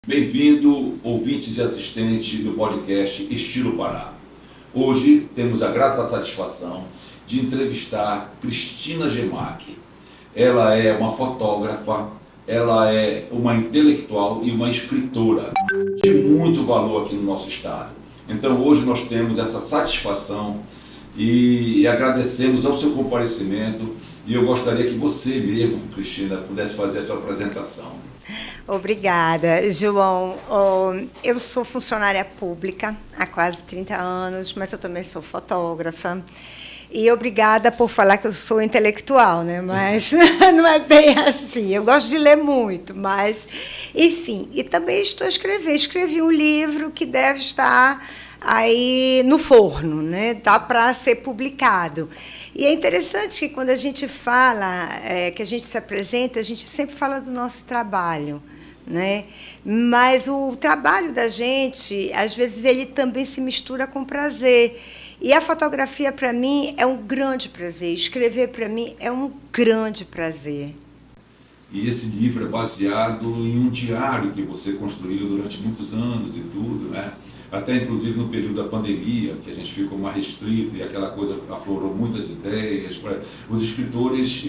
Bem-vindo, ouvintes e assistentes do podcast Estilo Pará. Hoje temos a grata satisfação de entrevistar Cristina Gemac. Ela é uma fotógrafa, ela é uma intelectual e uma escritora de muito valor aqui no nosso estado. Então hoje nós temos essa satisfação e agradecemos ao seu comparecimento e eu gostaria que você mesmo, Cristina, pudesse fazer a sua apresentação. Obrigada, João. Eu sou funcionária pública há quase 30 anos, mas eu também sou fotógrafa. E obrigada por falar que eu sou intelectual, né? Mas não é bem assim. Eu gosto de ler muito, mas, enfim. E também estou escrevendo. Escrevi um livro que deve estar aí no forno, né? Dá para ser publicado. E é interessante que quando a gente fala, que a gente se apresenta, a gente sempre fala do nosso trabalho, né? Mas o trabalho da gente, às vezes, ele também se mistura com prazer. E a fotografia, para mim, é um grande prazer. Escrever, para mim, é um grande prazer. E esse livro é baseado em um diário que você construiu durante muitos anos e tudo, né? Até inclusive no período da pandemia, que a gente ficou mais restrito e aquela coisa aflorou muitas ideias. Os escritores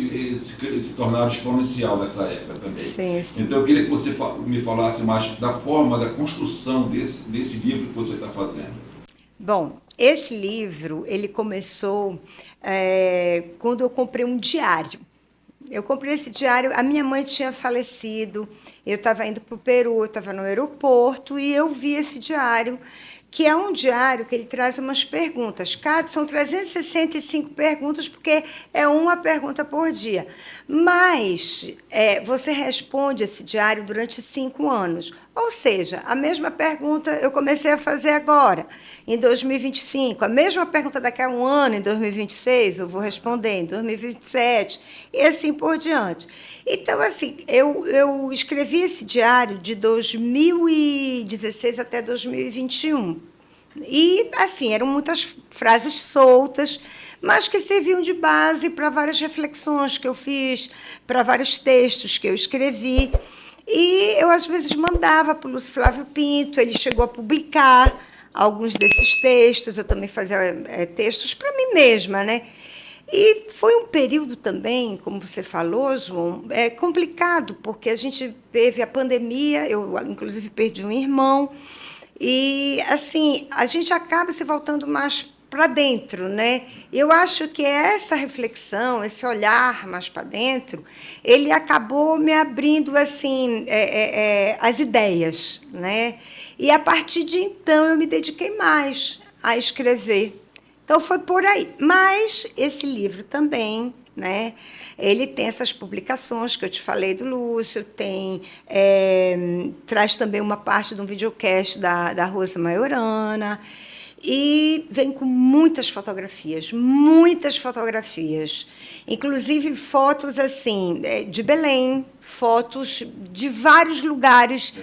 se tornaram exponencial nessa época também. Sim. Então eu queria que você me falasse mais da forma, da construção desse livro que você está fazendo. Bom, esse livro, ele começou quando eu comprei um diário. Eu comprei esse diário, a minha mãe tinha falecido, eu estava indo para o Peru, eu estava no aeroporto e eu vi esse diário, que é um diário que ele traz umas perguntas. São 365 perguntas, porque é uma pergunta por dia. Mas você responde esse diário durante 5 anos. Ou seja, a mesma pergunta eu comecei a fazer agora, em 2025. A mesma pergunta daqui a um ano, em 2026, eu vou responder, em 2027, e assim por diante. Então, assim, eu escrevi esse diário de 2016 até 2021. E, assim, eram muitas frases soltas, mas que serviam de base para várias reflexões que eu fiz, para vários textos que eu escrevi. E eu, às vezes, mandava para o Lúcio Flávio Pinto, ele chegou a publicar alguns desses textos, eu também fazia textos para mim mesma, né? E foi um período também, como você falou, João, complicado, porque a gente teve a pandemia, eu, inclusive, perdi um irmão, e, assim, a gente acaba se voltando mais para dentro, né? Eu acho que essa reflexão, esse olhar mais para dentro, ele acabou me abrindo assim as ideias, né? E a partir de então eu me dediquei mais a escrever. Então foi por aí. Mas esse livro também, né? Ele tem essas publicações que eu te falei do Lúcio, traz também uma parte de um videocast da Rosa Maiorana. E vem com muitas fotografias, inclusive fotos assim de Belém, fotos de vários lugares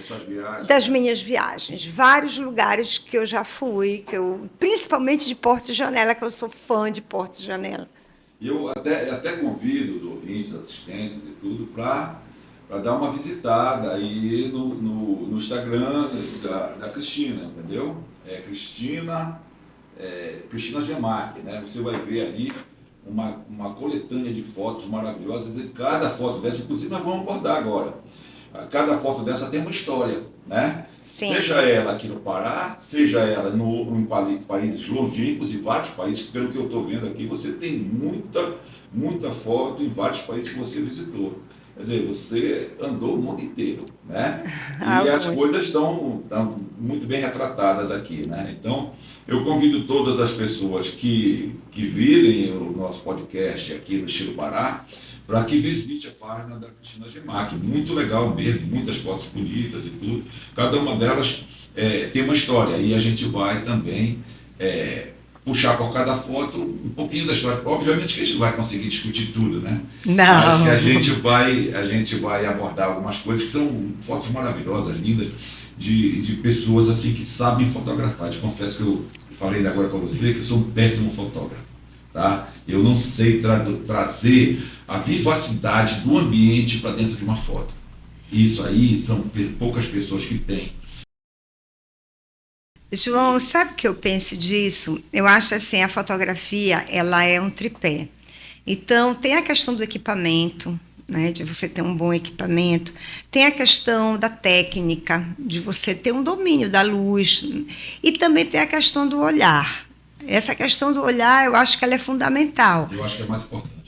das minhas viagens, vários lugares que eu já fui, principalmente de Porto de Janela, que eu sou fã de Porto de Janela. E eu até convido os ouvintes, assistentes e tudo para dar uma visitada aí no Instagram da Cristina, entendeu? Cristina Gemac, né? Você vai ver ali uma coletânea de fotos maravilhosas, e cada foto dessa, inclusive nós vamos abordar agora, cada foto dessa tem uma história, né? Sim. Seja ela aqui no Pará, seja ela em países longínquos e vários países, pelo que eu estou vendo aqui, você tem muita foto em vários países que você visitou. Quer dizer, você andou o mundo inteiro, né? E as coisas estão muito bem retratadas aqui, né? Então, eu convido todas as pessoas que virem o nosso podcast aqui no Estilo Pará, para que visite a página da Cristina Gemac. Muito legal mesmo, muitas fotos bonitas e tudo. Cada uma delas tem uma história, e a gente vai também puxar por cada foto um pouquinho da história. Obviamente que a gente vai conseguir discutir tudo, né? Não. Mas que a gente vai abordar algumas coisas que são fotos maravilhosas, lindas, de pessoas assim que sabem fotografar. Eu te confesso que eu falei agora para você que eu sou um péssimo fotógrafo, tá? Eu não sei trazer a vivacidade do ambiente para dentro de uma foto. Isso aí são poucas pessoas que têm. João, sabe o que eu penso disso? Eu acho assim, a fotografia, ela é um tripé. Então, tem a questão do equipamento, né, de você ter um bom equipamento, tem a questão da técnica, de você ter um domínio da luz, e também tem a questão do olhar. Essa questão do olhar, eu acho que ela é fundamental. Eu acho que é mais importante.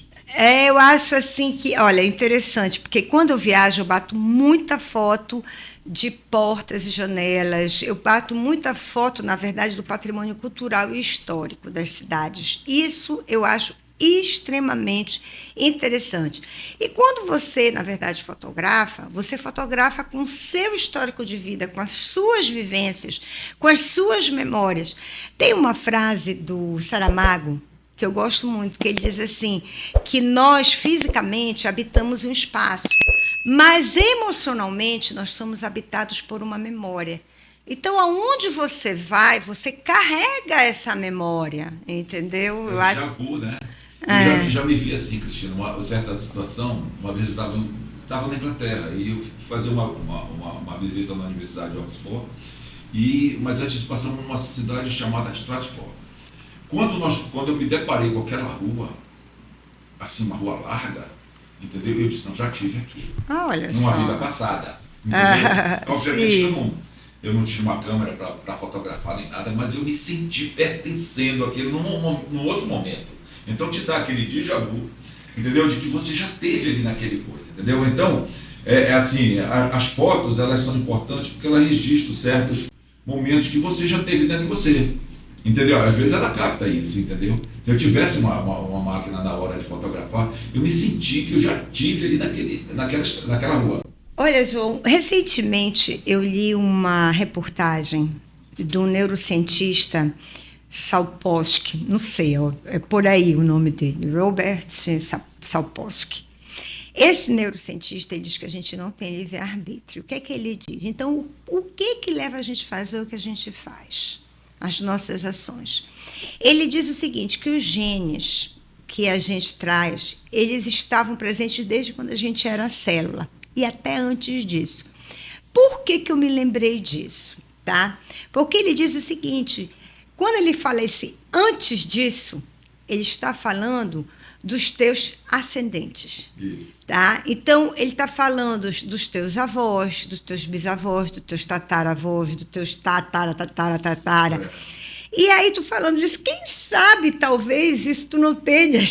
Eu acho assim que, olha, é interessante, porque quando eu viajo, eu bato muita foto de portas e janelas, eu bato muita foto, na verdade, do patrimônio cultural e histórico das cidades. Isso eu acho extremamente interessante. E quando você, na verdade, fotografa, você fotografa com o seu histórico de vida, com as suas vivências, com as suas memórias. Tem uma frase do Saramago que eu gosto muito, que ele diz assim, que nós fisicamente habitamos um espaço, mas emocionalmente nós somos habitados por uma memória. Então, aonde você vai, você carrega essa memória, entendeu? Eu já vou, né? Eu já me vi assim, Cristina, uma certa situação, uma vez eu estava na Inglaterra e eu fui fazer uma visita na Universidade de Oxford, mas antes passamos numa cidade chamada Stratford. Quando eu me deparei com aquela rua, assim, uma rua larga, entendeu? Eu disse, não, já tive aqui. Olha numa só. vida passada. Entendeu? Obviamente que Sim. eu não tinha uma câmera para fotografar nem nada, mas eu me senti pertencendo àquilo num outro momento. Então te dá aquele déjà vu, entendeu? De que você já teve ali naquele coisa, entendeu? Então, assim, as fotos, elas são importantes porque elas registram certos momentos que você já teve dentro de você. Entendeu? Às vezes ela capta isso, entendeu? Se eu tivesse uma máquina na hora de fotografar, eu me senti que eu já tive ali naquela rua. Olha, João, recentemente eu li uma reportagem do neurocientista Sapolsky, não sei, é por aí o nome dele, Robert Sapolsky. Esse neurocientista ele diz que a gente não tem livre-arbítrio. O que é que ele diz? Então, o que leva a gente a fazer o que a gente faz? As nossas ações. Ele diz o seguinte, que os genes que a gente traz, eles estavam presentes desde quando a gente era célula, e até antes disso. Por que eu me lembrei disso? Tá? Porque ele diz o seguinte, quando ele fala esse antes disso, ele está falando dos teus ascendentes. Isso. Tá? Então, ele está falando dos teus avós, dos teus bisavós, dos teus tataravós, dos teus tatara. E aí, tu falando disso, quem sabe, talvez, isso tu não tenha.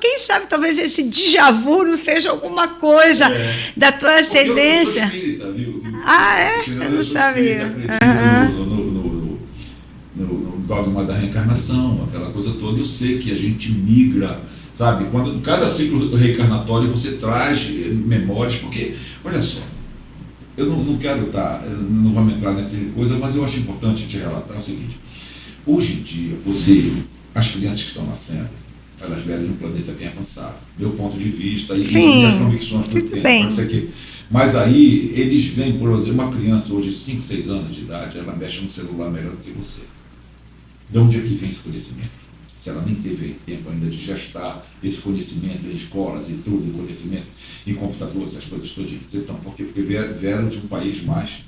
Quem sabe, talvez, esse déjà vu não seja alguma coisa da tua ascendência. Eu sou espírita, viu? Eu não sabia. No dogma da reencarnação, aquela coisa toda. Eu sei que a gente migra, sabe? Quando cada ciclo reencarnatório você traz memórias, porque, olha só, eu não quero não vamos entrar nessa coisa, mas eu acho importante te relatar o seguinte. Hoje em dia, as crianças que estão nascendo, elas vêm de um planeta bem avançado. Meu ponto de vista e minhas convicções do tempo, pode ser que. Mas aí, eles vêm, por exemplo, uma criança hoje de 5, 6 anos de idade, ela mexe no celular melhor do que você. De onde é que vem esse conhecimento? Se ela nem teve tempo ainda de gestar esse conhecimento em escolas e tudo, conhecimento em computadores, essas coisas todas. Então, por quê? Porque vieram de um país mais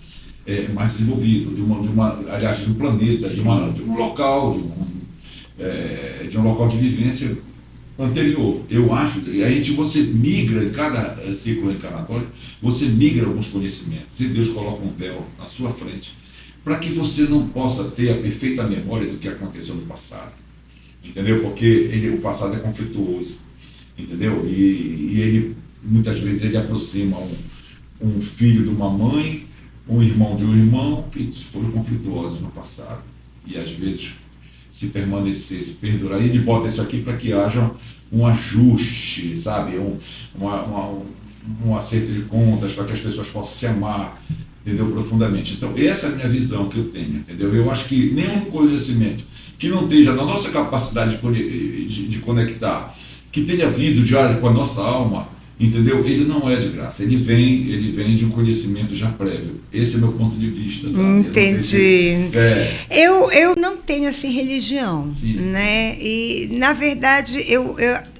desenvolvido, de um planeta, de um local, de um local de vivência anterior. Eu acho, e aí você migra, em cada ciclo reencarnatório, você migra alguns conhecimentos. E Deus coloca um véu na sua frente, para que você não possa ter a perfeita memória do que aconteceu no passado. Entendeu? Porque o passado é conflituoso. Entendeu? E ele, muitas vezes, ele aproxima um filho de uma mãe, um irmão de um irmão, que foram conflituosos no passado. E, às vezes, se permanecer, se perdurar, e ele bota isso aqui para que haja um ajuste, sabe? Um acerto de contas, para que as pessoas possam se amar, entendeu? Profundamente. Então, essa é a minha visão que eu tenho, entendeu? Eu acho que nenhum conhecimento que não esteja na nossa capacidade de conectar, que tenha vindo diário com a nossa alma, entendeu? Ele não é de graça, ele vem de um conhecimento já prévio. Esse é meu ponto de vista, sabe? Entendi. Eu não tenho, assim, religião, Sim. né? E, na verdade, eu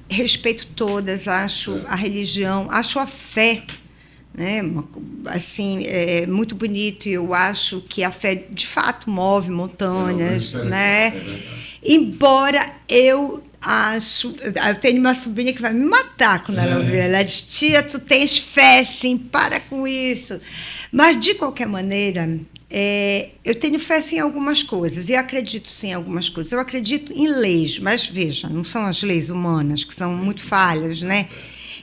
respeito todas, acho a religião, acho a fé, né? Assim, é muito bonito, e eu acho que a fé de fato move montanhas, né? Embora eu tenho uma sobrinha que vai me matar quando ela ouvir. Ela diz: tia, tu tens fé, sim, para com isso. Mas, de qualquer maneira, eu tenho fé sim, em algumas coisas, e acredito sim em algumas coisas. Eu acredito em leis, mas veja, não são as leis humanas, que são muito falhas, né?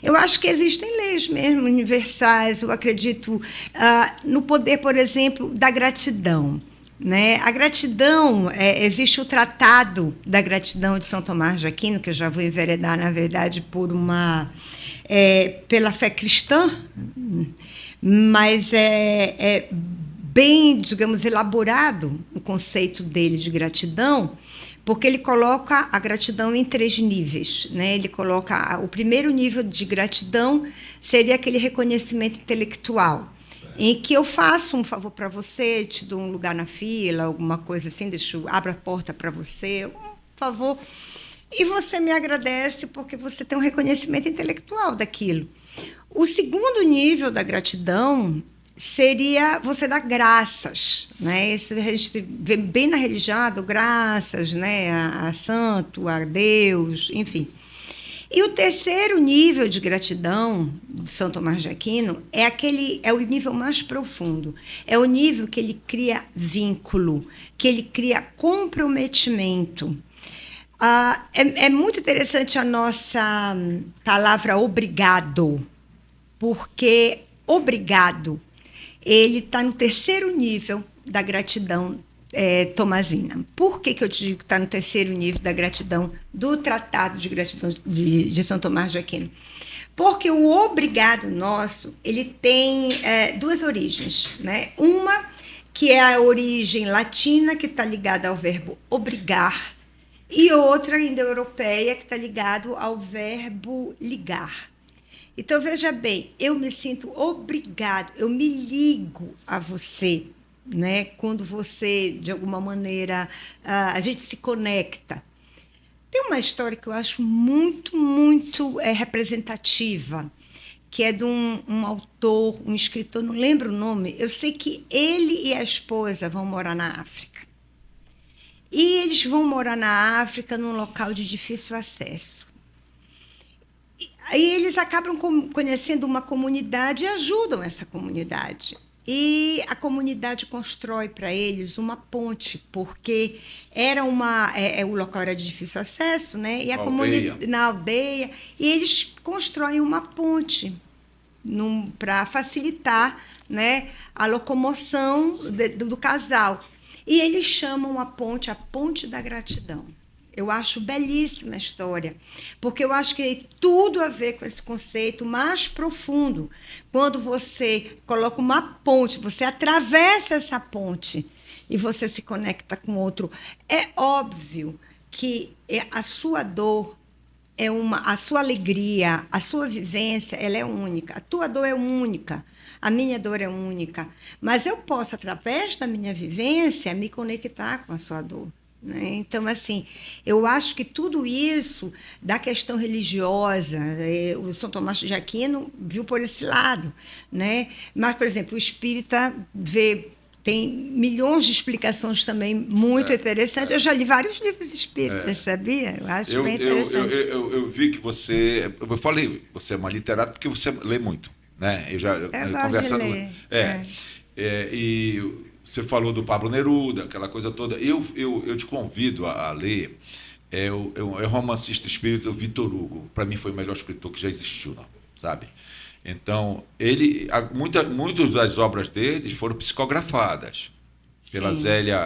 Eu acho que existem leis mesmo universais. Eu acredito no poder, por exemplo, da gratidão. Né? A gratidão, existe o Tratado da Gratidão de São Tomás de Aquino, que eu já vou enveredar, na verdade, pela fé cristã, mas é bem, digamos, elaborado o conceito dele de gratidão, porque ele coloca a gratidão em 3 níveis. Né? Ele coloca o primeiro nível de gratidão seria aquele reconhecimento intelectual, em que eu faço um favor para você, te dou um lugar na fila, alguma coisa assim, abro a porta para você, um favor, e você me agradece porque você tem um reconhecimento intelectual daquilo. O segundo nível da gratidão seria você dar graças, né? Isso a gente vê bem na religião, graças, né? A santo, a Deus, enfim. E o terceiro nível de gratidão de São Tomás de Aquino é o nível mais profundo. É o nível que ele cria vínculo, que ele cria comprometimento. É muito interessante a nossa palavra obrigado, porque obrigado, ele está no terceiro nível da gratidão tomazina. Por que eu te digo que está no terceiro nível da gratidão do Tratado de Gratidão de São Tomás de Aquino? Porque o obrigado nosso, ele tem 2 origens, né? Uma que é a origem latina, que está ligada ao verbo obrigar, e outra indo-europeia, que está ligado ao verbo ligar. Então, veja bem, eu me sinto obrigado, eu me ligo a você, né? Quando você, de alguma maneira, a gente se conecta. Tem uma história que eu acho muito, muito representativa, que é de um autor, um escritor, não lembro o nome. Eu sei que ele e a esposa vão morar na África. E eles vão morar na África num local de difícil acesso. Aí eles acabam conhecendo uma comunidade e ajudam essa comunidade. E a comunidade constrói para eles uma ponte, porque o local era de difícil acesso, né? E a comunidade na aldeia, e eles constroem uma ponte para facilitar, né, a locomoção do casal. E eles chamam a Ponte da Gratidão. Eu acho belíssima a história, porque eu acho que tem tudo a ver com esse conceito mais profundo. Quando você coloca uma ponte, você atravessa essa ponte e você se conecta com outro. É óbvio que a sua dor a sua alegria, a sua vivência, ela é única. A tua dor é única, a minha dor é única. Mas eu posso, através da minha vivência, me conectar com a sua dor. Né? Então, assim, eu acho que tudo isso da questão religiosa, o São Tomás de Aquino viu por esse lado, né? Mas, por exemplo, o espírita tem milhões de explicações também muito interessantes. Eu já li vários livros espíritas, sabia? Eu acho bem interessante. Eu vi que você... Eu falei, você é uma literata porque você lê muito, né? Eu gosto de ler. E você falou do Pablo Neruda, aquela coisa toda. Eu te convido a ler o romancista espírita Victor Hugo. Para mim foi o melhor escritor que já existiu, não, sabe? Então, muitas das obras dele foram psicografadas pela Zélia,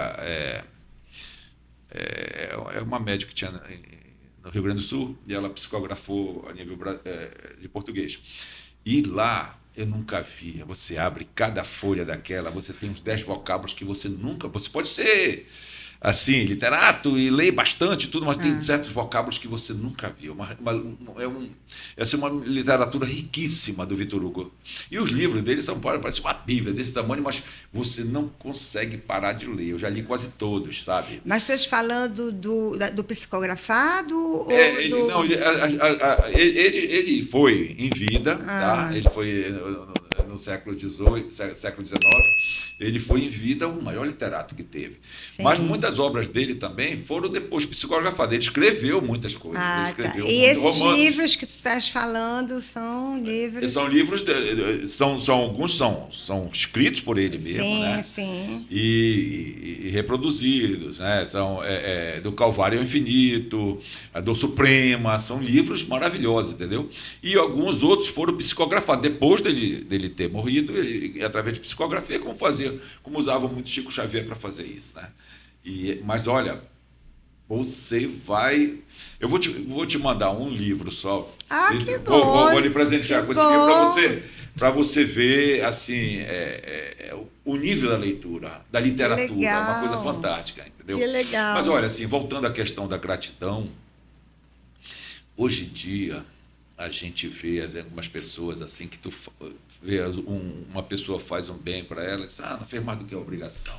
uma médica que tinha no Rio Grande do Sul, e ela psicografou a nível de português. E lá, eu nunca vi, você abre cada folha daquela, você tem uns 10 vocábulos que você nunca... Você pode ser, assim, literato e lê bastante, tudo, mas tem certos vocábulos que você nunca viu. Essa é uma literatura riquíssima do Victor Hugo. E os livros dele parecem uma bíblia desse tamanho, mas você não consegue parar de ler. Eu já li quase todos, sabe? Mas tu estás falando do psicografado? Ele foi em vida, tá? Ele foi no século XVIII, século XIX, ele foi em vida o maior literato que teve. Sim. Mas muitas obras dele também foram depois psicografadas. Ele escreveu muitas coisas. Ele Tá. escreveu E esses romances. livros que tu estás falando são livros... São livros, alguns são escritos por ele mesmo, sim, né? Sim. E reproduzidos, né? Então, do Calvário ao Infinito, do Suprema, são livros maravilhosos, entendeu? E alguns outros foram psicografados. Depois dele ter morrido, através de psicografia, como usava muito Chico Xavier para fazer isso, né? Mas olha, você vai... Eu vou te mandar um livro só. Que bom! Vou lhe presentear com esse livro para você ver assim, o nível da leitura, da literatura. É uma coisa fantástica, entendeu? Que legal. Mas olha, assim, voltando à questão da gratidão, hoje em dia a gente vê algumas pessoas assim que tu vê uma pessoa faz um bem para ela e diz, não fez mais do que a obrigação.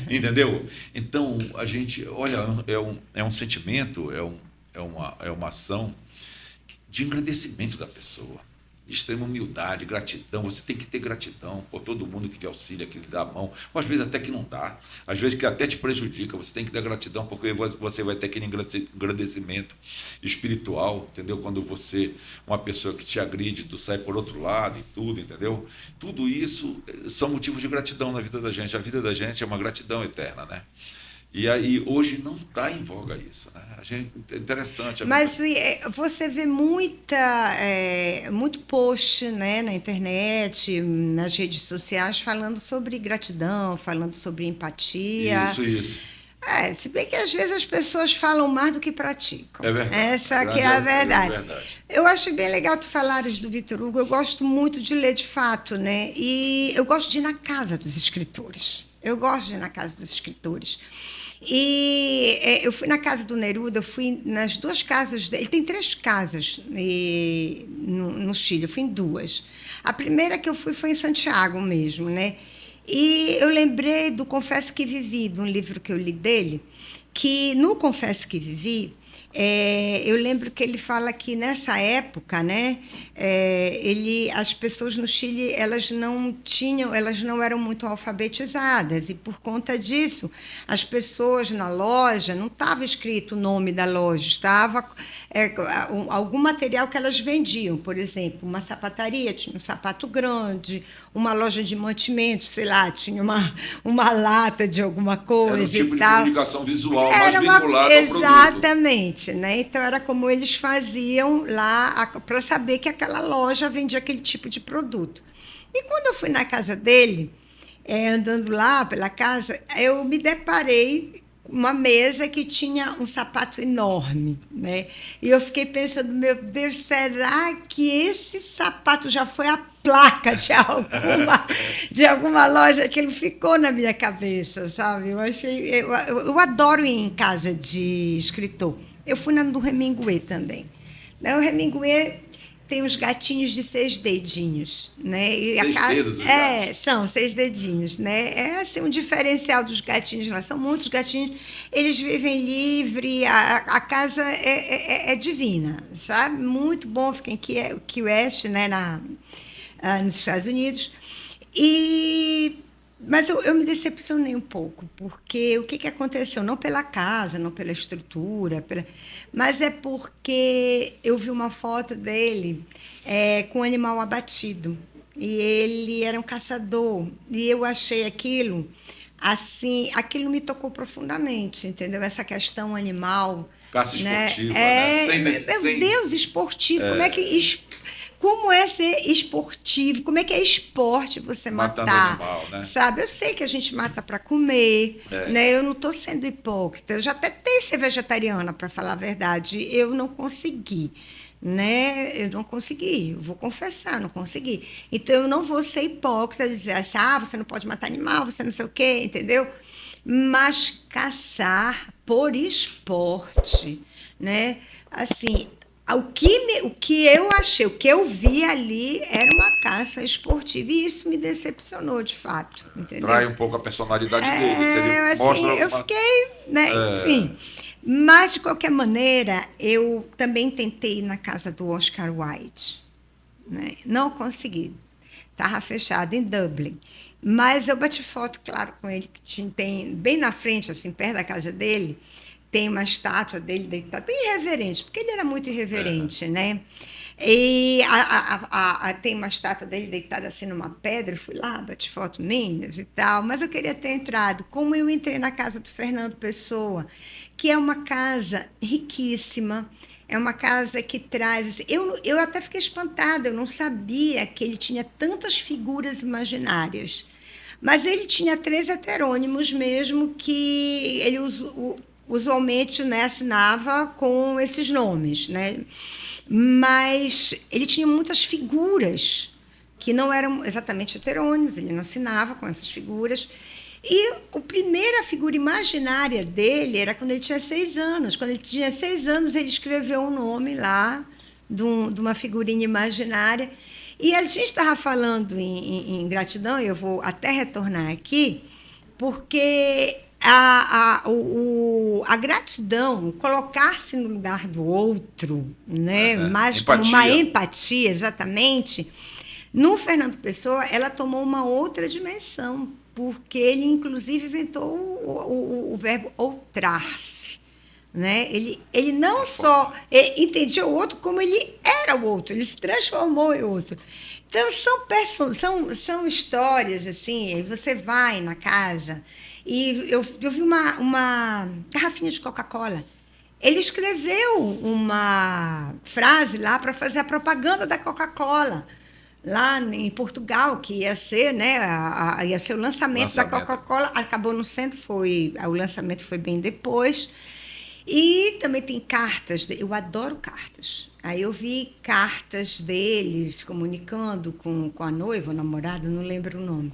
Entendeu? Então, a gente, olha, é um sentimento, é uma ação de engrandecimento da pessoa, de extrema humildade, gratidão. Você tem que ter gratidão por todo mundo que lhe auxilia, que lhe dá a mão, ou às vezes até que não dá, às vezes que até te prejudica. Você tem que dar gratidão, porque você vai ter aquele engrandecimento espiritual, entendeu? Quando uma pessoa que te agride, tu sai por outro lado e tudo, entendeu? Tudo isso são motivos de gratidão na vida da gente. A vida da gente é uma gratidão eterna, né? E aí, hoje não está em voga isso, né? É interessante. Mas você vê muito post, né, na internet, nas redes sociais, falando sobre gratidão, falando sobre empatia. Isso. Se bem que às vezes as pessoas falam mais do que praticam. É verdade. Essa que é a verdade. Eu acho bem legal tu falares do Victor Hugo. Eu gosto muito de ler de fato, né? E eu gosto de ir na casa dos escritores. E eu fui na casa do Neruda, eu fui nas 2 casas dele. Ele tem 3 casas no Chile, eu fui em 2. A primeira que eu fui foi em Santiago mesmo, né? E eu lembrei do Confesso que Vivi, de um livro que eu li dele, que no Confesso que Vivi, eu lembro que ele fala que nessa época, né, as pessoas no Chile elas não eram muito alfabetizadas, e por conta disso as pessoas na loja não estava escrito o nome da loja, estava algum material que elas vendiam. Por exemplo, uma sapataria tinha um sapato grande, uma loja de mantimentos, sei lá, tinha uma lata de alguma coisa. Era um tipo e de tal. comunicação visual mais vinculada ao produto. Exatamente. Né? Então, era como eles faziam lá para saber que aquela loja vendia aquele tipo de produto. E quando eu fui na casa dele, andando lá pela casa, eu me deparei com uma mesa que tinha um sapato enorme, né? E eu fiquei pensando, meu Deus, será que esse sapato já foi a placa de alguma loja? Aquilo ficou na minha cabeça, sabe? Eu adoro ir em casa de escritor. Eu fui na do Hemingway também. O Hemingway tem os gatinhos de 6 dedinhos, né? E 6 dedos? São 6 dedinhos, né? É assim, um diferencial dos gatinhos lá. São muitos gatinhos, eles vivem livre, a casa é divina, sabe? Muito bom, fica em Key West, né? Nos Estados Unidos. Mas eu me decepcionei um pouco, porque o que aconteceu? Não pela casa, não pela estrutura, mas é porque eu vi uma foto dele com um animal abatido. E ele era um caçador. E eu achei aquilo, assim, aquilo me tocou profundamente, entendeu? Essa questão animal. Caça esportiva, né? Meu Deus, esportivo. Como é ser esportivo? Como é que é esporte você matar? Animal, né? Sabe? Eu sei que a gente mata para comer, né? Eu não estou sendo hipócrita. Eu já tentei ser vegetariana, para falar a verdade. Eu não consegui, né? Eu não consegui. Eu vou confessar, não consegui. Então, eu não vou ser hipócrita de dizer assim, você não pode matar animal, você não sei o quê, entendeu? Mas caçar por esporte, né? Assim... O que eu achei, o que eu vi ali era uma caça esportiva, e isso me decepcionou, de fato. Entendeu? Trai um pouco a personalidade dele. Eu fiquei, né, enfim. Mas, de qualquer maneira, eu também tentei ir na casa do Oscar Wilde. Né? Não consegui. estava fechado, em Dublin. Mas eu bati foto, claro, com ele, que tem bem na frente, assim, perto da casa dele, tem uma estátua dele deitado, bem irreverente, porque ele era muito irreverente, né? E tem uma estátua dele deitada assim numa pedra, eu fui lá, bati foto minhas e tal, mas eu queria ter entrado, como eu entrei na casa do Fernando Pessoa, que é uma casa riquíssima, é uma casa que traz... Assim, eu até fiquei espantada, eu não sabia que ele tinha tantas figuras imaginárias. Mas ele tinha 3 heterônimos mesmo, que ele usualmente, né, assinava com esses nomes, né? Mas ele tinha muitas figuras que não eram exatamente heterônimos, ele não assinava com essas figuras. E a primeira figura imaginária dele era quando ele tinha 6 anos. Quando ele tinha 6 anos, ele escreveu um nome lá de uma figurinha imaginária. E a gente estava falando em gratidão, e eu vou até retornar aqui, porque a gratidão, colocar-se no lugar do outro, né? Mais como uma empatia, exatamente, no Fernando Pessoa, ela tomou uma outra dimensão, porque ele, inclusive, inventou o verbo outrar-se. Né? Ele não só entendia o outro, como ele era o outro, ele se transformou em outro. Então, são histórias, assim, você vai na casa, e eu vi uma garrafinha de Coca-Cola. Ele escreveu uma frase lá para fazer a propaganda da Coca-Cola, lá em Portugal, que ia ser, né, ia ser o lançamento da Coca-Cola. Acabou não sendo, o lançamento foi bem depois. E também tem cartas, eu adoro cartas. Aí eu vi cartas deles comunicando com a noiva, a namorada, não lembro o nome.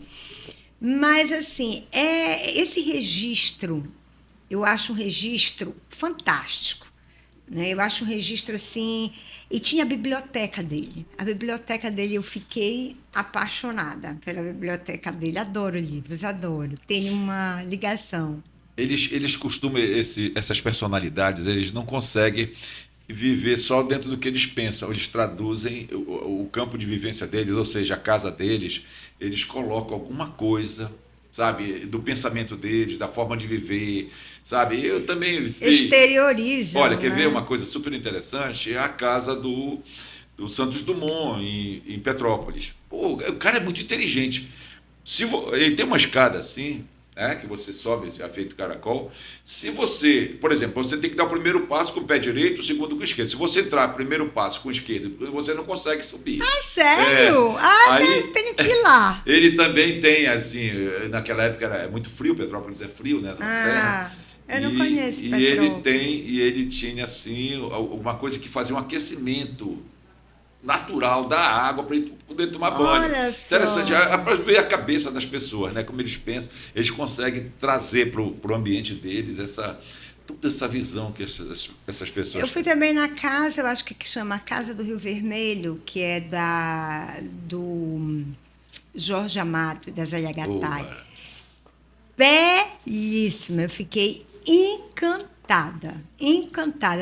Mas, assim, esse registro, eu acho um registro fantástico. Né? Eu acho um registro, assim... E tinha a biblioteca dele. A biblioteca dele, eu fiquei apaixonada pela biblioteca dele. Adoro livros, adoro. Tenho uma ligação. Eles costumam, essas personalidades, eles não conseguem viver só dentro do que eles pensam. Eles traduzem o campo de vivência deles, ou seja, a casa deles, eles colocam alguma coisa, sabe, do pensamento deles, da forma de viver, sabe? Eu também... Exteriorizam. Olha, quer ver uma coisa super interessante? É a casa do Santos Dumont, em Petrópolis. Pô, o cara é muito inteligente. Ele tem uma escada assim... que você sobe, é feito caracol. Se você, por exemplo, você tem que dar o primeiro passo com o pé direito, o segundo com o esquerdo. Se você entrar primeiro passo com o esquerdo, você não consegue subir. Ah, sério? Tenho que ir lá. Ele também tem, assim, naquela época era muito frio, Petrópolis é frio, né? Na serra. Eu não conheço Petrópolis. Ele tinha, assim, alguma coisa que fazia um aquecimento natural da água para ele poder tomar banho. Olha só. Interessante, para ver a cabeça das pessoas, né? Como eles pensam, eles conseguem trazer para o ambiente deles toda essa visão que essas pessoas Eu fui também na casa, eu acho que chama Casa do Rio Vermelho, que é do Jorge Amado, da Zélia Gattai. Belíssima, eu fiquei encantada,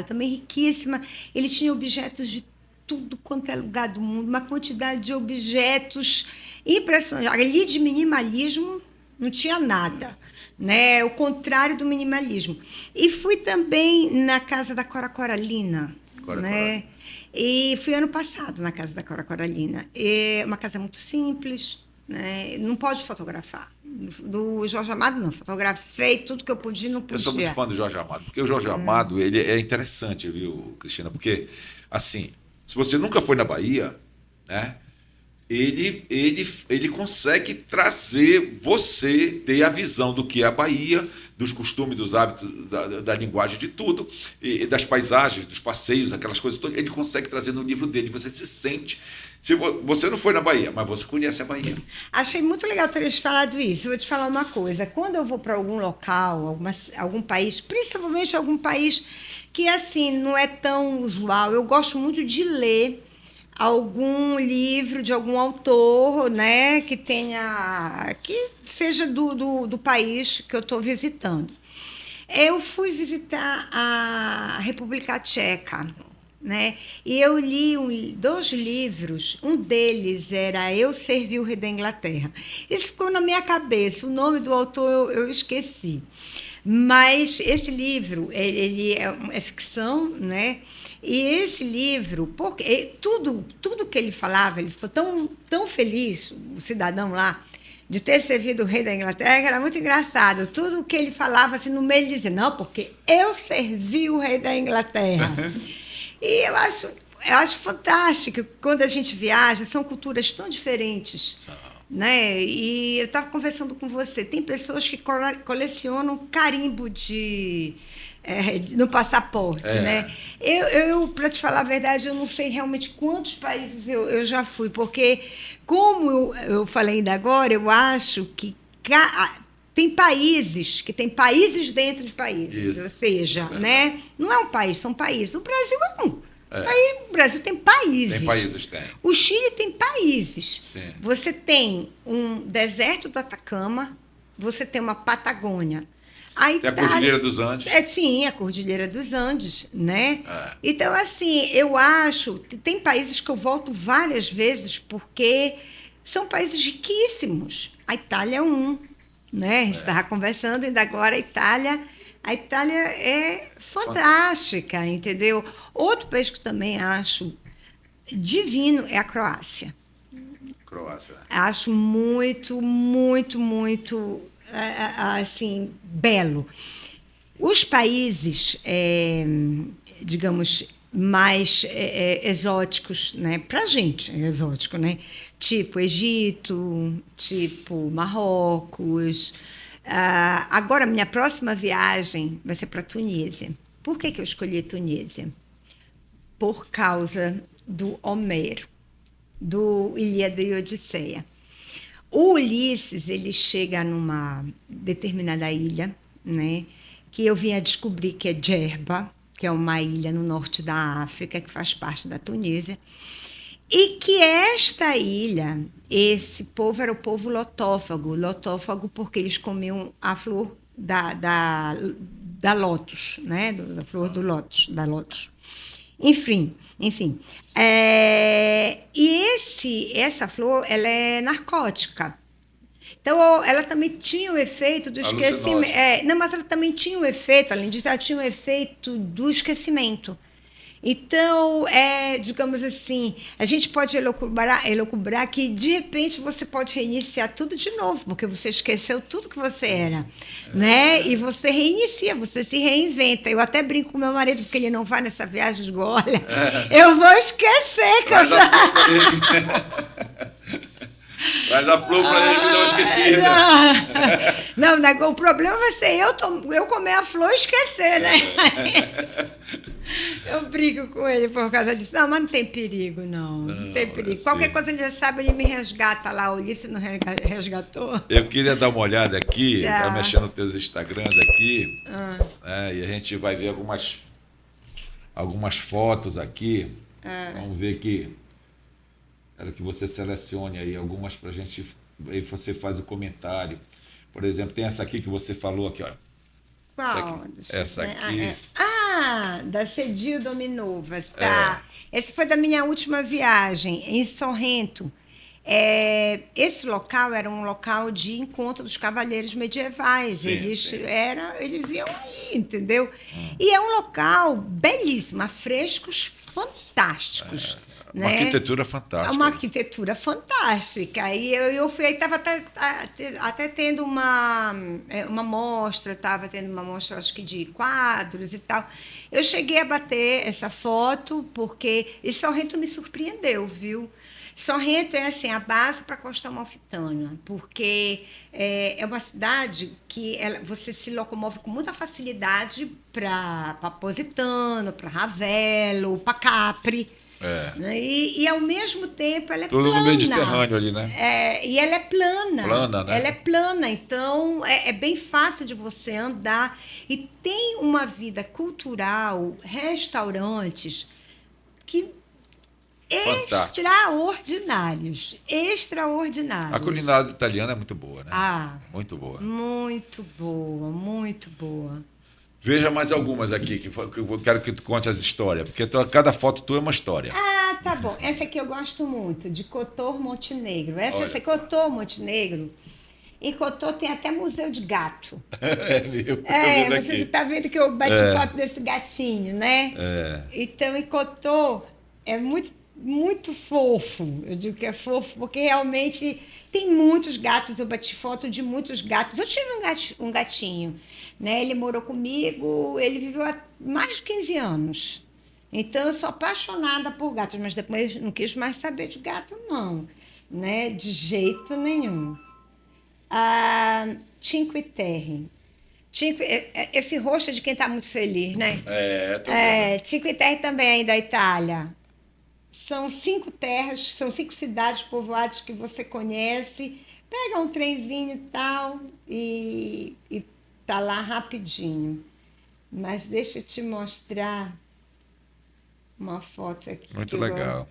também riquíssima. Ele tinha objetos de tudo quanto é lugar do mundo, uma quantidade de objetos impressionante. Ali de minimalismo não tinha nada, né? O contrário do minimalismo. E fui também na casa da Cora Coralina, né? E fui ano passado na casa da Cora Coralina. É uma casa muito simples, né? Não pode fotografar. Do Jorge Amado, não. Fotografei tudo que eu podia, não podia. Eu sou muito fã do Jorge Amado, porque o Jorge Amado, ele é interessante, viu, Cristina? Porque, assim, se você nunca foi na Bahia, né, ele consegue trazer você, ter a visão do que é a Bahia, dos costumes, dos hábitos, da linguagem, de tudo, e das paisagens, dos passeios, aquelas coisas todas. Ele consegue trazer no livro dele. Você se sente... Se você não foi na Bahia, mas você conhece a Bahia. Achei muito legal ter te falado isso. Eu vou te falar uma coisa. Quando eu vou para algum local, algum país, principalmente algum país que, assim, não é tão usual, eu gosto muito de ler algum livro de algum autor, né, que seja do país que eu estou visitando. Eu fui visitar a República Tcheca, né? E eu li dois livros, um deles era Eu Servi o Rei da Inglaterra. Isso ficou na minha cabeça, o nome do autor eu esqueci. Mas esse livro, ele é ficção, né? E esse livro, porque tudo que ele falava, ele ficou tão feliz, o cidadão lá, de ter servido o rei da Inglaterra, que era muito engraçado. Tudo que ele falava, assim, no meio, ele dizia, não, porque eu servi o rei da Inglaterra. E eu acho fantástico, quando a gente viaja, são culturas tão diferentes. Né? E eu estava conversando com você, tem pessoas que colecionam carimbo no passaporte, né? Eu para te falar a verdade, eu não sei realmente quantos países eu já fui, porque, como eu falei ainda agora, eu acho que tem países dentro de países, ou seja, né? Não é um país, são países. O Brasil é um. Aí, o Brasil tem países. Tem países, tem. O Chile tem países. Sim. Você tem um deserto do Atacama, você tem uma Patagônia. Tem a Cordilheira dos Andes. Sim, a Cordilheira dos Andes, né? Então, assim, eu acho... Tem países que eu volto várias vezes porque são países riquíssimos. A Itália é um, né? A gente estava conversando ainda agora, a Itália é fantástica, entendeu? Outro país que eu também acho divino é a Croácia. Acho muito, muito, muito, assim, belo. Os países, digamos, mais exóticos, né? Para a gente é exótico, né? Tipo Egito, tipo Marrocos. Agora, minha próxima viagem vai ser para a Tunísia. Por que eu escolhi a Tunísia? Por causa do Homero, do Ilíada e Odisseia. O Ulisses, ele chega numa determinada ilha, né, que eu vim a descobrir que é Djerba, que é uma ilha no norte da África, que faz parte da Tunísia, e que esta ilha, esse povo era o povo lotófago porque eles comiam a flor da lótus, né? Da flor do lótus, da lótus. Enfim. E essa flor, ela é narcótica. Então, ela também tinha o efeito do esquecimento. Não, mas ela também tinha o efeito, além disso, ela tinha o efeito do esquecimento. Então, digamos assim, a gente pode elocubrar que, de repente, você pode reiniciar tudo de novo, porque você esqueceu tudo que você era, né? E você reinicia, você se reinventa. Eu até brinco com meu marido, porque ele não vai nessa viagem, digo, olha, eu vou esquecer que eu já... Traz a flor para ele me dar uma esquecida. Não, o problema vai ser eu comer a flor e esquecer, né? Eu brigo com ele por causa disso. Não, mas não tem perigo, não tem perigo. Qualquer coisa ele já sabe, ele me resgata lá. O Ulisses não resgatou. Eu queria dar uma olhada aqui, tá mexendo nos teus Instagrams aqui, e a gente vai ver algumas fotos aqui. Vamos ver aqui. Quero que você selecione aí algumas para a gente, aí você faz o comentário. Por exemplo, tem essa aqui que você falou aqui, olha. Qual? Essa aqui. Da Cedio Dominovas, tá. Essa foi da minha última viagem, em Sorrento. Esse local era um local de encontro dos cavaleiros medievais. Sim, eles iam aí, entendeu? E é um local belíssimo, afrescos fantásticos. Uma arquitetura fantástica. Uma arquitetura fantástica. E eu fui, aí estava até tendo uma mostra, acho que de quadros e tal. Eu cheguei a bater essa foto, porque Sorrento me surpreendeu, viu? Sorrento é assim, a base para a Costa Amalfitana, porque é uma cidade que você se locomove com muita facilidade para Positano, para Ravelo, para Capri. Né? E, ao mesmo tempo, ela é tudo plana. No Mediterrâneo ali, né? E ela é plana. Plana, né? Ela é plana, então é bem fácil de você andar. E tem uma vida cultural, restaurantes, que extraordinários. A culinária italiana é muito boa, né? Muito boa. Veja mais algumas aqui, que eu quero que tu conte as histórias, porque cada foto tua é uma história. Ah, tá bom. Essa aqui eu gosto muito, de Kotor Montenegro. Olha Essa é só. Kotor Montenegro. Em Kotor tem até museu de gato. É meu, eu tô É, vendo você aqui. está vendo que eu bati foto desse gatinho, né? É. Então, em Kotor é muito, muito fofo. Eu digo que é fofo porque realmente tem muitos gatos. Eu bati foto de muitos gatos. Eu tive um gatinho, né? Ele morou comigo, ele viveu há mais de 15 anos. Então, eu sou apaixonada por gatos, mas depois não quis mais saber de gato, não, né? De jeito nenhum. Cinque Terre. Esse rosto é de quem está muito feliz, né? É, tô vendo. Cinque Terre também é da Itália. São 5 terras, são 5 cidades povoadas que você conhece. Pega um trenzinho e tá lá rapidinho. Mas deixa eu te mostrar uma foto aqui. Muito legal.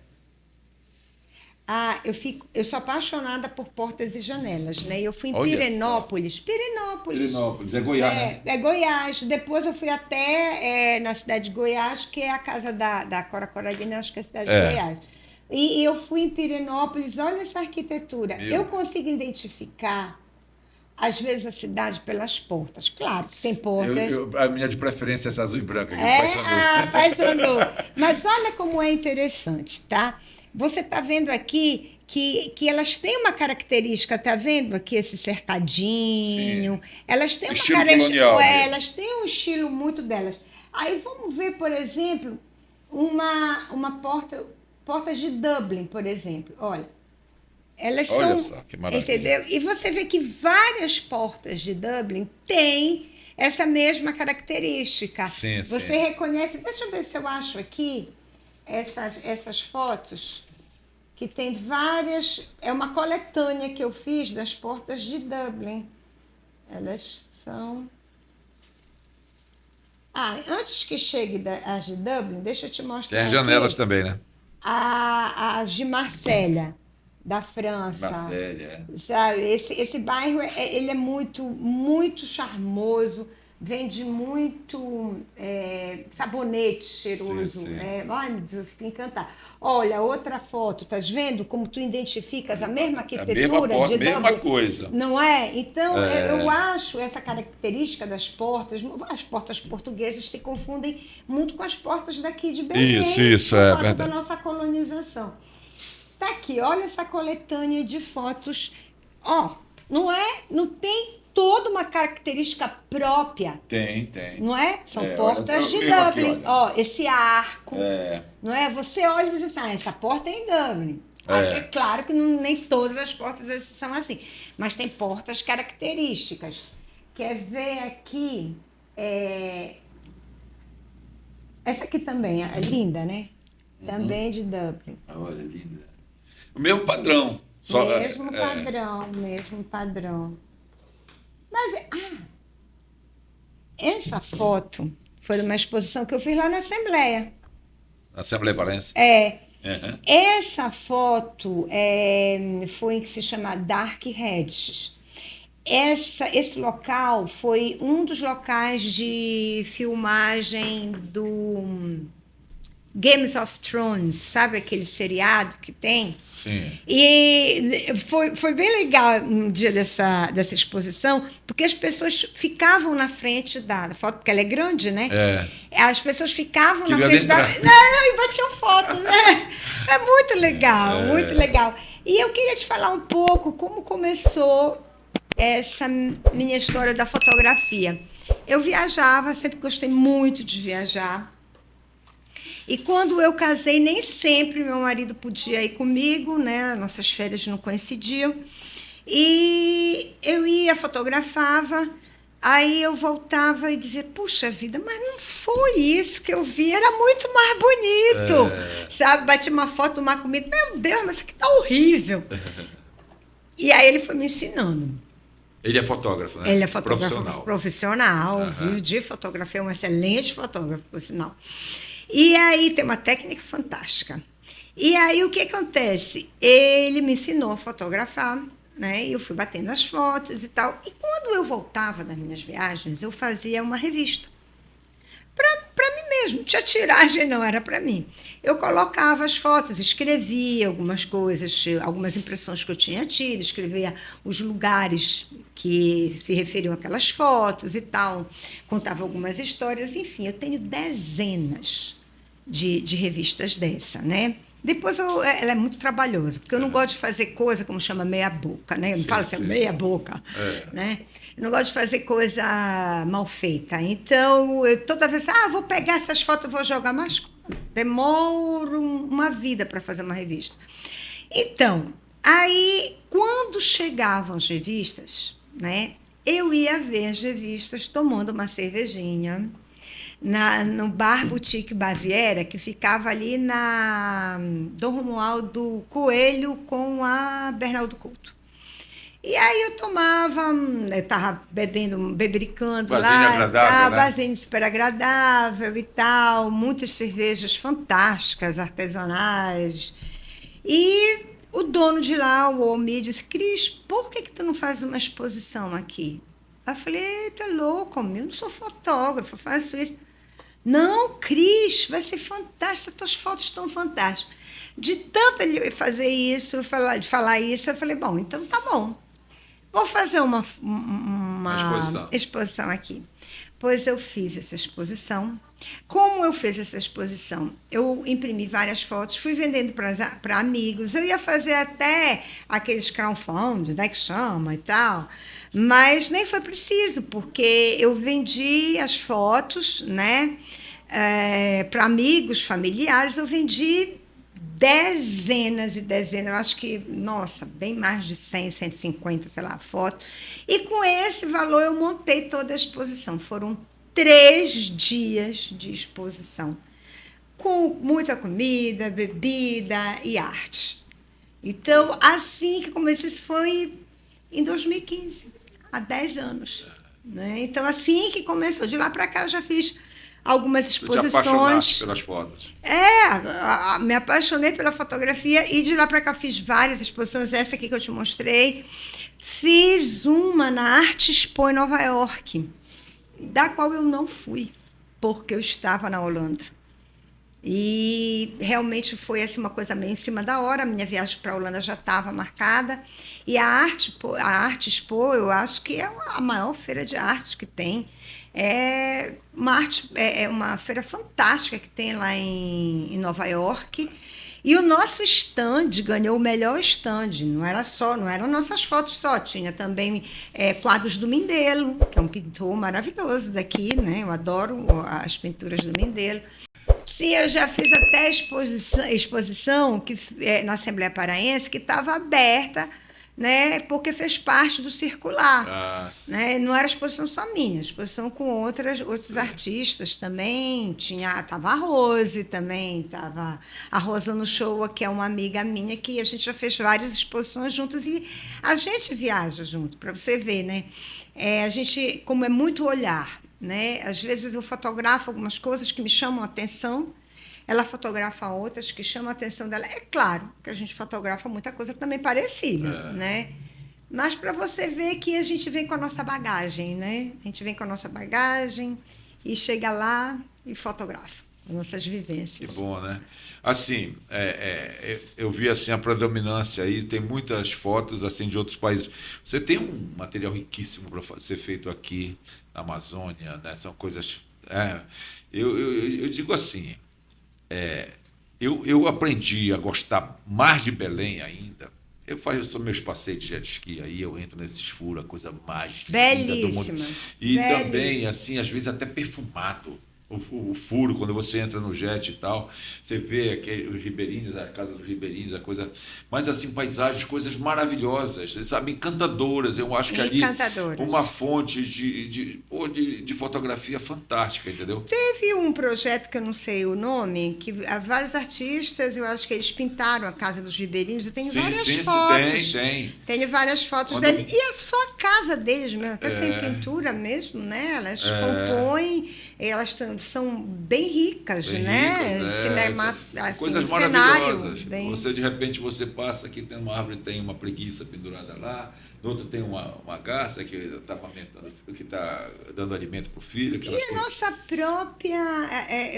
Eu sou apaixonada por portas e janelas, né? Eu fui em Olha Pirenópolis. Pirenópolis, é Goiás, né? É Goiás. Depois eu fui até na cidade de Goiás, que é a casa da Cora Coralina, acho que é a cidade de É. Goiás. E eu fui em Pirenópolis, olha essa arquitetura. Meu. Eu consigo identificar, às vezes, a cidade pelas portas. Claro que tem portas. A minha de preferência é essa azul e branca aqui, É, Paysandu. Paysandu. Mas olha como é interessante, tá? Você está vendo aqui que elas têm uma característica, tá vendo aqui esse cercadinho? Sim. Elas têm uma Estilo colonial mesmo. elas têm um estilo muito delas. Aí vamos ver, por exemplo, uma portas de Dublin, por exemplo. Olha, elas Olha são, só, que maravilha. entendeu? E você vê que várias portas de Dublin têm essa mesma característica. Sim, Você sim. reconhece, deixa eu ver se eu acho aqui essas fotos, que tem várias, é uma coletânea que eu fiz das portas de Dublin. Elas são... antes que chegue as de Dublin, deixa eu te mostrar Tem as aqui janelas também, né? as de Marselha, da França. Marselha, é. Sabe? Esse bairro ele é muito, muito charmoso, vende muito sabonete cheiroso. Sim, sim. Ai, meu Deus, eu fico encantada. Olha, outra foto, estás vendo como tu identificas a mesma arquitetura mesma porta, de mesma Dublin? coisa. Não é? Então, eu acho essa característica das portas, as portas portuguesas se confundem muito com as portas daqui de Belém, Isso, por é causa verdade. da nossa colonização. Tá aqui, olha essa coletânea de fotos. Não tem toda uma característica própria, Tem. não é? São Olha, portas de mesmo aqui, Dublin. olha. Esse arco, É. não é? Você olha e diz assim, essa porta é em Dublin. É claro que nem todas as portas são assim, mas tem portas características. Quer ver aqui? Essa aqui também é linda, né? Também de Dublin. Olha, linda. O mesmo padrão. Mesmo padrão. Mas, essa foto foi uma exposição que eu fiz lá na Assembleia. Assembleia Parense. Uhum. Essa foto foi em que se chama Dark Hedges. Esse local foi um dos locais de filmagem do Games of Thrones, sabe aquele seriado que tem? Sim. E foi bem legal um dia dessa exposição, porque as pessoas ficavam na frente da foto, porque ela é grande, né? As pessoas ficavam na frente da... Não, e batiam foto, né? É muito legal, muito legal. E eu queria te falar um pouco como começou essa minha história da fotografia. Eu viajava, sempre gostei muito de viajar. E quando eu casei, nem sempre meu marido podia ir comigo, né? Nossas férias não coincidiam. E eu ia, fotografava, aí eu voltava e dizia, puxa vida, mas não foi isso que eu vi, era muito mais bonito. Sabe, bati uma foto, uma comida, meu Deus, mas isso aqui tá horrível. E aí ele foi me ensinando. Ele é fotógrafo, né? Ele é fotógrafo profissional, vive de fotografia, é um excelente fotógrafo, por sinal. E aí tem uma técnica fantástica. E aí o que acontece? Ele me ensinou a fotografar, né? E eu fui batendo as fotos e tal. E quando eu voltava das minhas viagens, eu fazia uma revista. para mim mesmo. Não tinha tiragem, não, era para mim. Eu colocava as fotos, escrevia algumas coisas, algumas impressões que eu tinha tido, escrevia os lugares que se referiam àquelas fotos e tal, contava algumas histórias, enfim, eu tenho dezenas de revistas dessa, né? Depois ela é muito trabalhosa, porque eu não gosto de fazer coisa como chama meia boca, né? Eu não falo assim, meia boca, né? Eu não gosto de fazer coisa mal feita. Então, toda vez, vou pegar essas fotos e vou jogar, mas demoro uma vida para fazer uma revista. Então, aí, quando chegavam as revistas, né? Eu ia ver as revistas tomando uma cervejinha, no Bar Boutique Baviera, que ficava ali na Dom Romualdo Coelho com a Bernardo Couto. E aí eu estava bebericando vasinho lá, agradável, né? vasinho super agradável e tal, muitas cervejas fantásticas, artesanais. E o dono de lá, o Almir, disse, Cris, por que tu não faz uma exposição aqui? Aí eu falei, tu é louco, eu não sou fotógrafo, eu faço isso. Não, Cris, vai ser fantástico, tuas fotos estão fantásticas. De tanto ele fazer isso, de falar isso, eu falei, bom, então tá bom. Vou fazer uma exposição aqui. Pois eu fiz essa exposição. Como eu fiz essa exposição? Eu imprimi várias fotos, fui vendendo para amigos. Eu ia fazer até aqueles crowdfunding, né, que chama e tal. Mas nem foi preciso, porque eu vendi as fotos, né, para amigos, familiares, eu vendi dezenas e dezenas, eu acho que, nossa, bem mais de 100, 150, sei lá, fotos. E com esse valor eu montei toda a exposição. Foram 3 dias de exposição, com muita comida, bebida e arte. Então, assim que comecei, isso foi em 2015, há 10 anos. Né? Então, assim que começou, de lá para cá eu já fiz algumas exposições. Te apaixonaste pelas fotos. Me apaixonei pela fotografia e de lá para cá fiz várias exposições, essa aqui que eu te mostrei. Fiz uma na Arte Expo em Nova York, da qual eu não fui, porque eu estava na Holanda. E realmente foi assim, uma coisa meio em cima da hora, a minha viagem para a Holanda já estava marcada. E a Arte Expo, eu acho que é a maior feira de arte que tem. É uma feira fantástica que tem lá em Nova York. E o nosso stand ganhou o melhor stand. Não eram nossas fotos só, tinha também quadros do Mindelo, que é um pintor maravilhoso daqui, né? Eu adoro as pinturas do Mindelo. Sim, eu já fiz até exposição na Assembleia Paraense, que estava aberta, né, porque fez parte do circular. Né? Não era exposição só minha, exposição com outros artistas também. Estava a Rose também, estava a Rosana Showa, que é uma amiga minha, que a gente já fez várias exposições juntas e a gente viaja junto, para você ver, né? A gente, como é muito olhar, né? Às vezes eu fotografo algumas coisas que me chamam a atenção, ela fotografa outras que chamam a atenção dela. É claro que a gente fotografa muita coisa também parecida, né? Mas para você ver que a gente vem com a nossa bagagem, né? A gente vem com a nossa bagagem e chega lá e fotografa as nossas vivências. Que bom, né? Assim, eu vi assim a predominância aí, tem muitas fotos assim de outros países. Você tem um material riquíssimo para ser feito aqui na Amazônia, né? São coisas... eu digo assim, eu aprendi a gostar mais de Belém ainda. Eu faço meus passeios de jet ski, aí eu entro nesses furos, a coisa mais linda do mundo. E também, assim, às vezes até perfumado. O furo, quando você entra no jet e tal, você vê os ribeirinhos, a casa dos ribeirinhos, a coisa... Mas, assim, paisagens, coisas maravilhosas, sabe? Encantadoras. Eu acho que ali uma fonte de fotografia fantástica, entendeu? Teve um projeto que eu não sei o nome, que vários artistas, eu acho que eles pintaram a casa dos ribeirinhos. Eu tenho várias fotos. Tenho várias fotos dele. E é só a casa deles mesmo, até sem pintura mesmo, né? Elas compõem, elas são bem ricas, Bem né? ricas, Assim, coisas um cenário maravilhosas. bem... Você, de repente, você passa aqui, tem uma árvore, tem uma preguiça pendurada lá, no outro tem uma garça que está amamentando, que está dando alimento para o filho. E a nossa própria,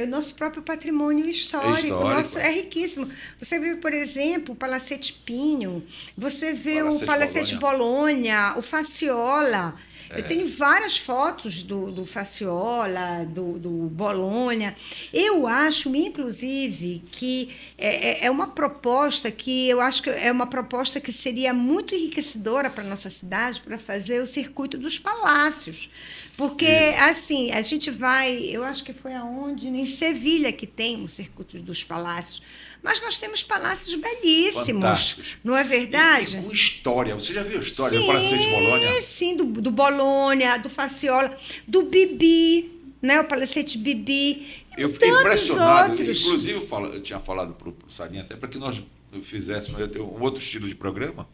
o nosso próprio patrimônio histórico, é riquíssimo. Você vê, por exemplo, o Palacete Pinho, você vê o Palacete Bolonha, o Faciola. Eu tenho várias fotos do Faciola, do Bolonha. Eu acho, inclusive, que é uma proposta que eu acho que é uma proposta que seria muito enriquecedora para a nossa cidade, para fazer o circuito dos palácios. Porque, assim, a gente vai... Eu acho que foi aonde? Em Sevilha que tem o circuito dos palácios. Mas nós temos palácios belíssimos. Fantásticos. Não é verdade? E com história. Você já viu a história do Palacete Bolonha? Sim, do Bolonha, do Faciola, do Bibi, né? O Palacete Bibi. Eu fiquei impressionado. Outros. Inclusive, eu tinha falado para o Sarinha até para que nós fizéssemos um outro estilo de programa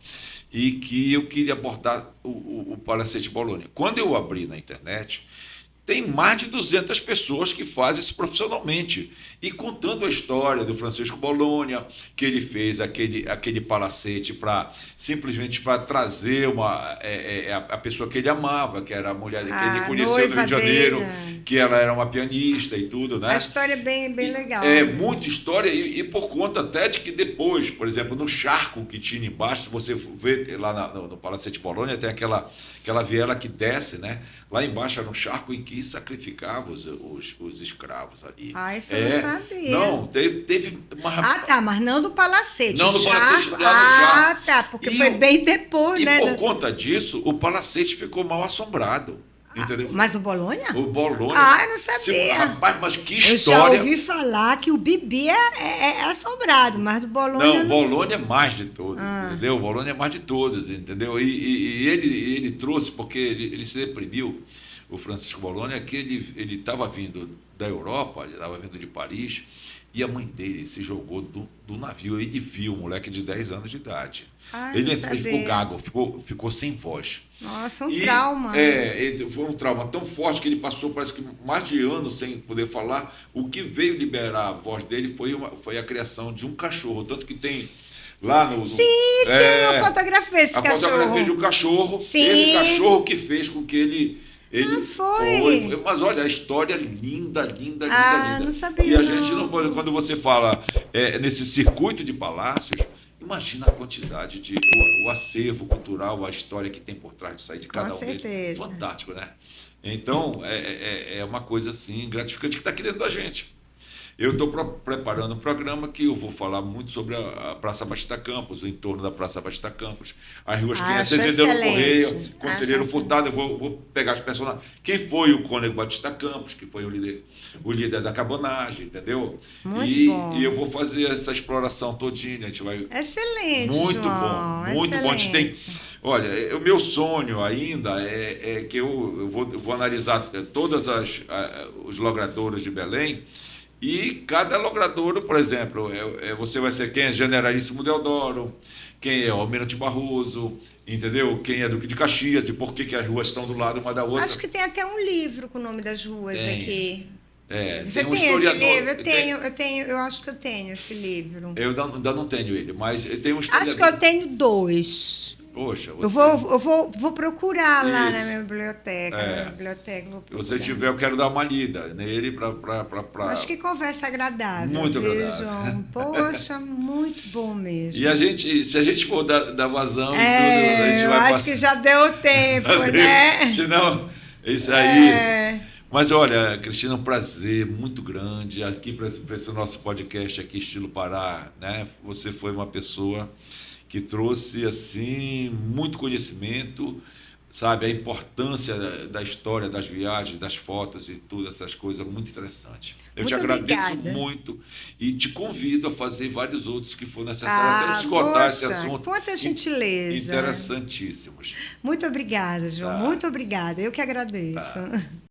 e que eu queria abordar o Palacete Bolonha. Quando eu abri na internet, tem mais de 200 pessoas que fazem isso profissionalmente. E contando a história do Francisco Bolonha, que ele fez aquele palacete simplesmente para trazer a pessoa que ele amava, que era a mulher que ele conheceu no Rio de Janeiro, que ela era uma pianista e tudo, né? A história é bem legal. É muita história e por conta até de que depois, por exemplo, no charco que tinha embaixo, se você vê lá no Palacete Bolonha, tem aquela viela que desce, né? Lá embaixo era um charco em que sacrificava os escravos ali. Isso eu não sabia. Não, teve uma... tá, mas não do Palacete. Não, do Palacete. Tá, porque foi bem depois, né? E por conta disso, o Palacete ficou mal assombrado. Entendeu? Mas o Bolonha? O Bolonha. Eu não sabia. Rapaz, mas que história. Eu já ouvi falar que o Bibi é assombrado, mas do Bolonha... Não, o Bolonha é mais de todos, entendeu? O Bolonha é mais de todos, entendeu? E ele trouxe, porque ele se deprimiu, o Francisco Bolonha, que ele estava vindo da Europa, ele estava vindo de Paris, e a mãe dele se jogou do navio. Ele viu um moleque de 10 anos de idade. Ele ficou gago, ficou sem voz. Nossa, trauma. Foi um trauma tão forte que ele passou, parece que mais de anos sem poder falar. O que veio liberar a voz dele foi a criação de um cachorro. Tanto que tem lá no... Sim, tem uma fotografia desse cachorro. A fotografia de um cachorro. Sim. Esse cachorro que fez com que ele foi. Mas olha, a história linda. Não sabia. E a gente não pode, quando você fala nesse circuito de palácios, imagina a quantidade o acervo cultural, a história que tem por trás disso aí de cada um deles. Fantástico, né? Então, é uma coisa assim gratificante que está aqui dentro da gente. Eu estou preparando um programa que eu vou falar muito sobre a Praça Batista Campos, o entorno da Praça Batista Campos, as ruas que acendeu no Correio, Conselheiro Furtado. Eu vou pegar os personagens. Quem foi o Cônego Batista Campos, que foi o líder da cabonagem, entendeu? Muito bom. E eu vou fazer essa exploração todinha. A gente vai... Excelente, muito João, bom, muito excelente. bom. A gente tem... Olha, o meu sonho ainda é que eu vou analisar todas os logradouros de Belém. E cada logradouro, por exemplo, você vai ser quem é Generalíssimo Deodoro, quem é Almirante Barroso, entendeu? Quem é Duque de Caxias e por que as ruas estão do lado uma da outra. Acho que tem até um livro com o nome das ruas aqui. Você tem um esse livro? Eu acho que eu tenho esse livro. Eu ainda não tenho ele, mas tem um historiador. Acho que eu tenho 2. Poxa, você... Eu vou procurar lá na minha biblioteca. Se você tiver, eu quero dar uma lida nele para... Acho que conversa agradável. Muito agradável. João? Poxa, muito bom mesmo. E se a gente for dar vazão e tudo, a gente vai acho que já deu tempo, né? Senão, isso aí... Mas olha, Cristina, um prazer muito grande aqui para esse nosso podcast aqui, Estilo Pará, né? Você foi uma pessoa que trouxe assim muito conhecimento, sabe, a importância da história, das viagens, das fotos e tudo, essas coisas, muito interessante. Eu te agradeço muito e te convido a fazer vários outros que for necessário até esgotar esse assunto. Quanta gentileza. Interessantíssimos. Muito obrigada, João, muito obrigada. Eu que agradeço.